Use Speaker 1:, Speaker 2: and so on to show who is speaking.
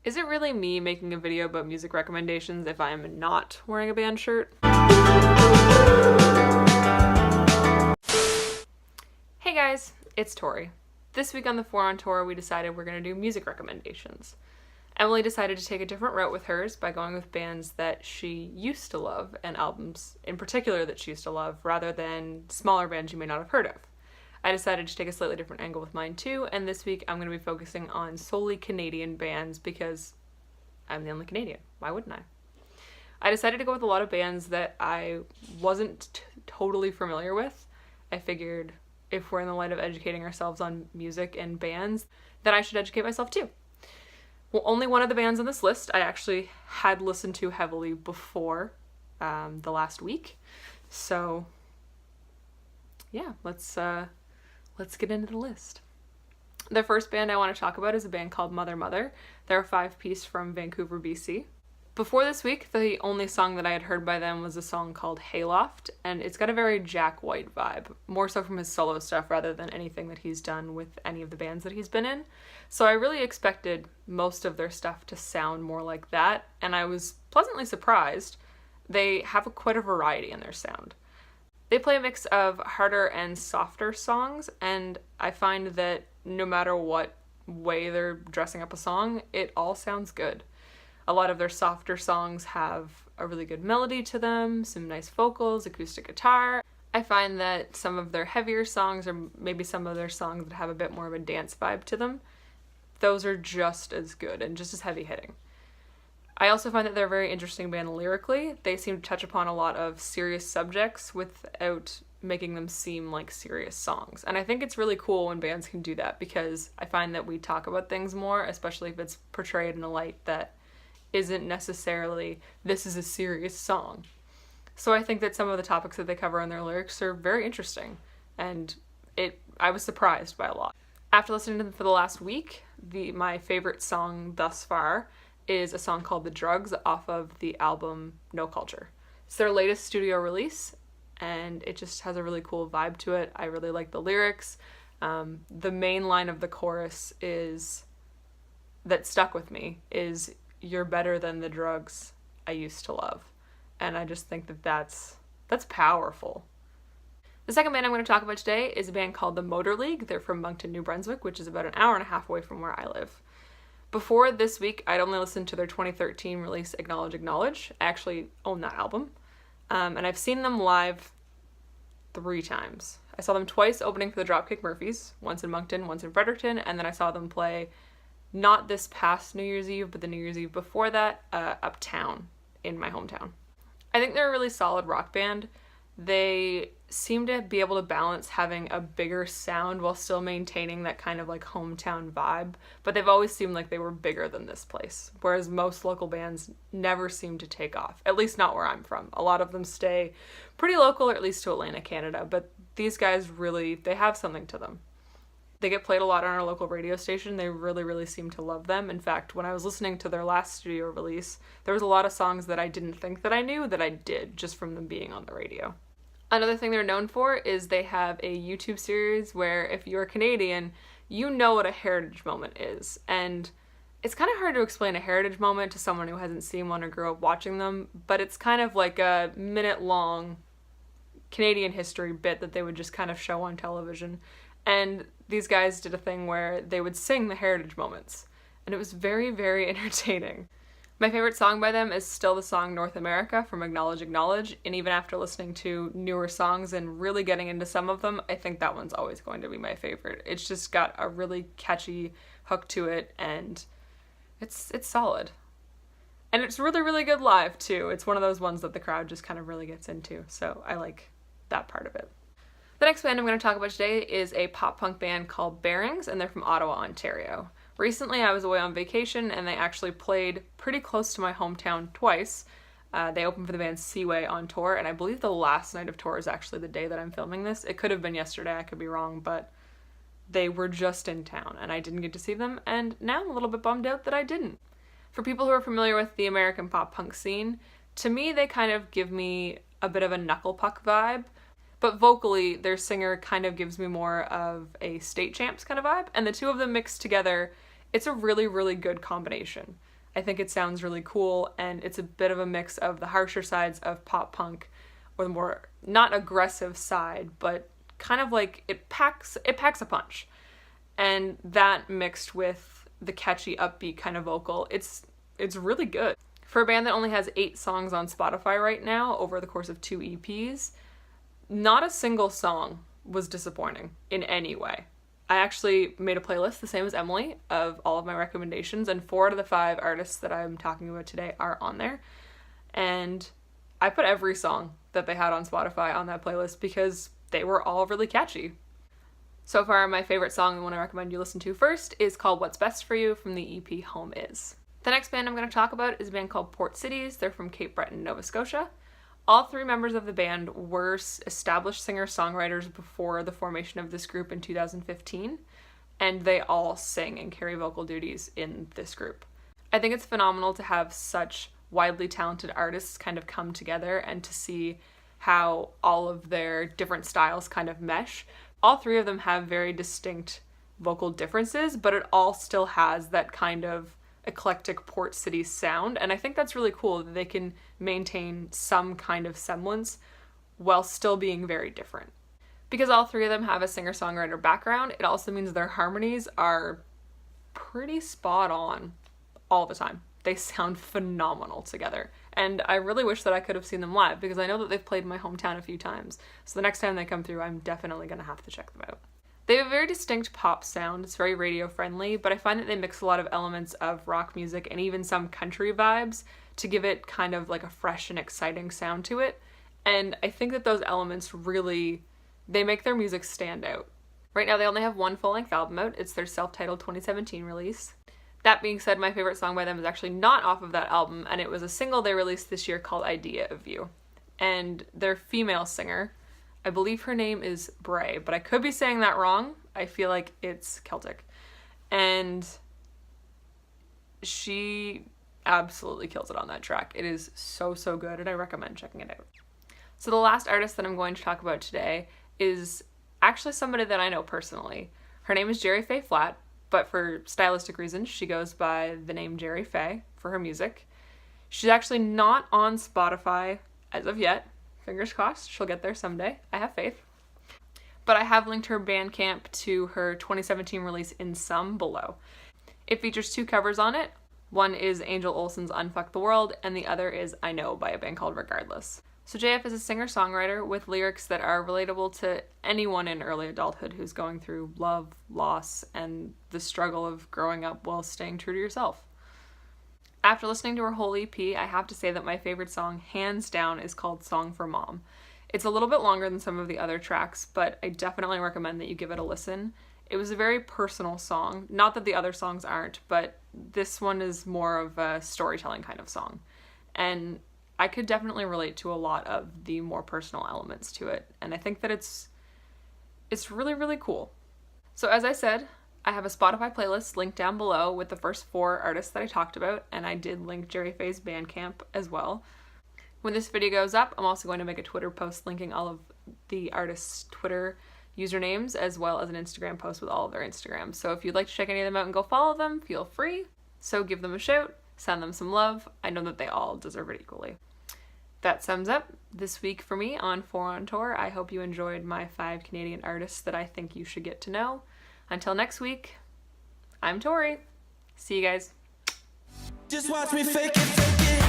Speaker 1: Is it really me making a video about music recommendations if I am not wearing a band shirt? Hey guys, it's Tori. This week on the Four on Tour, we decided we're going to do music recommendations. Emily decided to take a different route with hers by going with bands that she used to love and albums in particular that she used to love rather than smaller bands you may not have heard of. I decided to take a slightly different angle with mine too, and this week I'm going to be focusing on solely Canadian bands because I'm the only Canadian. Why wouldn't I? I decided to go with a lot of bands that I wasn't totally familiar with. I figured if we're in the light of educating ourselves on music and bands, then I should educate myself too. Well, only one of the bands on this list I actually had listened to heavily before the last week. So yeah, let's get into the list. The first band I want to talk about is a band called Mother Mother. They're a 5-piece from Vancouver, BC. Before this week, the only song that I had heard by them was a song called Hayloft, and it's got a very Jack White vibe, more so from his solo stuff rather than anything that he's done with any of the bands that he's been in. So I really expected most of their stuff to sound more like that, and I was pleasantly surprised. They have quite a variety in their sound. They play a mix of harder and softer songs, and I find that no matter what way they're dressing up a song, it all sounds good. A lot of their softer songs have a really good melody to them, some nice vocals, acoustic guitar. I find that some of their heavier songs, or maybe some of their songs that have a bit more of a dance vibe to them, those are just as good and just as heavy hitting. I also find that they're a very interesting band lyrically. They seem to touch upon a lot of serious subjects without making them seem like serious songs. And I think it's really cool when bands can do that because I find that we talk about things more, especially if it's portrayed in a light that isn't necessarily, this is a serious song. So I think that some of the topics that they cover in their lyrics are very interesting, and I was surprised by a lot. After listening to them for the last week, my favorite song thus far is a song called The Drugs off of the album No Culture. It's their latest studio release, and it just has a really cool vibe to it. I really like the lyrics. The main line of the chorus that stuck with me is, "You're better than the drugs I used to love." And I just think that that's powerful. The second band I'm going to talk about today is a band called the Motor League. They're from Moncton, New Brunswick, which is about an hour and a half away from where I live. Before this week, I'd only listened to their 2013 release, Acknowledge Acknowledge. I actually own that album. And I've seen them live 3 times. I saw them twice opening for the Dropkick Murphys, once in Moncton, once in Fredericton, and then I saw them play not this past New Year's Eve, but the New Year's Eve before that, uptown in my hometown. I think they're a really solid rock band. They seem to be able to balance having a bigger sound while still maintaining that kind of like hometown vibe, but they've always seemed like they were bigger than this place, whereas most local bands never seem to take off, at least not where I'm from. A lot of them stay pretty local, or at least to Atlantic, Canada, but these guys really, they have something to them. They get played a lot on our local radio station. They really, really seem to love them. In fact, when I was listening to their last studio release, there was a lot of songs that I didn't think that I knew that I did just from them being on the radio. Another thing they're known for is they have a YouTube series where if you're Canadian, you know what a heritage moment is. And it's kind of hard to explain a heritage moment to someone who hasn't seen one or grew up watching them, but it's kind of like a minute-long Canadian history bit that they would just kind of show on television. And these guys did a thing where they would sing the heritage moments, and it was very, very entertaining. My favorite song by them is still the song North America from Acknowledge Acknowledge, and even after listening to newer songs and really getting into some of them, I think that one's always going to be my favorite. It's just got a really catchy hook to it, and it's solid. And it's really, really good live, too. It's one of those ones that the crowd just kind of really gets into, so I like that part of it. The next band I'm going to talk about today is a pop-punk band called Bearings, and they're from Ottawa, Ontario. Recently I was away on vacation, and they actually played pretty close to my hometown twice. They opened for the band Seaway on tour, and I believe the last night of tour is actually the day that I'm filming this. It could have been yesterday, I could be wrong, but they were just in town, and I didn't get to see them, and now I'm a little bit bummed out that I didn't. For people who are familiar with the American pop-punk scene, to me they kind of give me a bit of a knuckle puck vibe. But vocally, their singer kind of gives me more of a State Champs kind of vibe, and the two of them mixed together, it's a really, really good combination. I think it sounds really cool, and it's a bit of a mix of the harsher sides of pop punk, or the more, not aggressive side, but kind of like it packs a punch. And that mixed with the catchy upbeat kind of vocal, it's really good. For a band that only has 8 songs on Spotify right now over the course of 2 EPs, not a single song was disappointing in any way. I actually made a playlist, the same as Emily, of all of my recommendations, and 4 out of the 5 artists that I'm talking about today are on there. And I put every song that they had on Spotify on that playlist because they were all really catchy. So far, my favorite song, the one I recommend you listen to first, is called What's Best For You from the EP Home Is. The next band I'm going to talk about is a band called Port Cities. They're from Cape Breton, Nova Scotia. All 3 members of the band were established singer-songwriters before the formation of this group in 2015, and they all sing and carry vocal duties in this group. I think it's phenomenal to have such widely talented artists kind of come together and to see how all of their different styles kind of mesh. All 3 of them have very distinct vocal differences, but it all still has that kind of eclectic Port City sound, and I think that's really cool that they can maintain some kind of semblance while still being very different. Because all 3 of them have a singer-songwriter background, it also means their harmonies are pretty spot on all the time. They sound phenomenal together, and I really wish that I could have seen them live because I know that they've played in my hometown a few times, so the next time they come through I'm definitely going to have to check them out. They have a very distinct pop sound. It's very radio friendly, but I find that they mix a lot of elements of rock music and even some country vibes to give it kind of like a fresh and exciting sound to it. And I think that those elements really, they make their music stand out. Right now they only have 1 full-length album out. It's their self-titled 2017 release. That being said, my favorite song by them is actually not off of that album, and it was a single they released this year called Idea of You. And their female singer, I believe her name is Bray, but I could be saying that wrong. I feel like it's Celtic. And she absolutely kills it on that track. It is so, so good, and I recommend checking it out. So the last artist that I'm going to talk about today is actually somebody that I know personally. Her name is Jerry-Faye Flatt, but for stylistic reasons, she goes by the name Jerry-Faye for her music. She's actually not on Spotify as of yet. Fingers crossed, she'll get there someday. I have faith. But I have linked her Bandcamp to her 2017 release In Sum below. It features 2 covers on it. One is Angel Olsen's Unfuck the World, and the other is I Know by a band called Regardless. So JF is a singer-songwriter with lyrics that are relatable to anyone in early adulthood who's going through love, loss, and the struggle of growing up while staying true to yourself. After listening to her whole EP, I have to say that my favorite song, hands down, is called Song for Mom. It's a little bit longer than some of the other tracks, but I definitely recommend that you give it a listen. It was a very personal song. Not that the other songs aren't, but this one is more of a storytelling kind of song. And I could definitely relate to a lot of the more personal elements to it, and I think that it's really, really cool. So as I said, I have a Spotify playlist linked down below with the first 4 artists that I talked about, and I did link Jerry-Faye's Bandcamp as well. When this video goes up, I'm also going to make a Twitter post linking all of the artists' Twitter usernames, as well as an Instagram post with all of their Instagrams. So if you'd like to check any of them out and go follow them, feel free. So give them a shout, send them some love. I know that they all deserve it equally. That sums up this week for me on FOURONTOUR. I hope you enjoyed my 5 Canadian artists that I think you should get to know. Until next week, I'm Tori. See you guys.
Speaker 2: Just watch me fake it, fake it.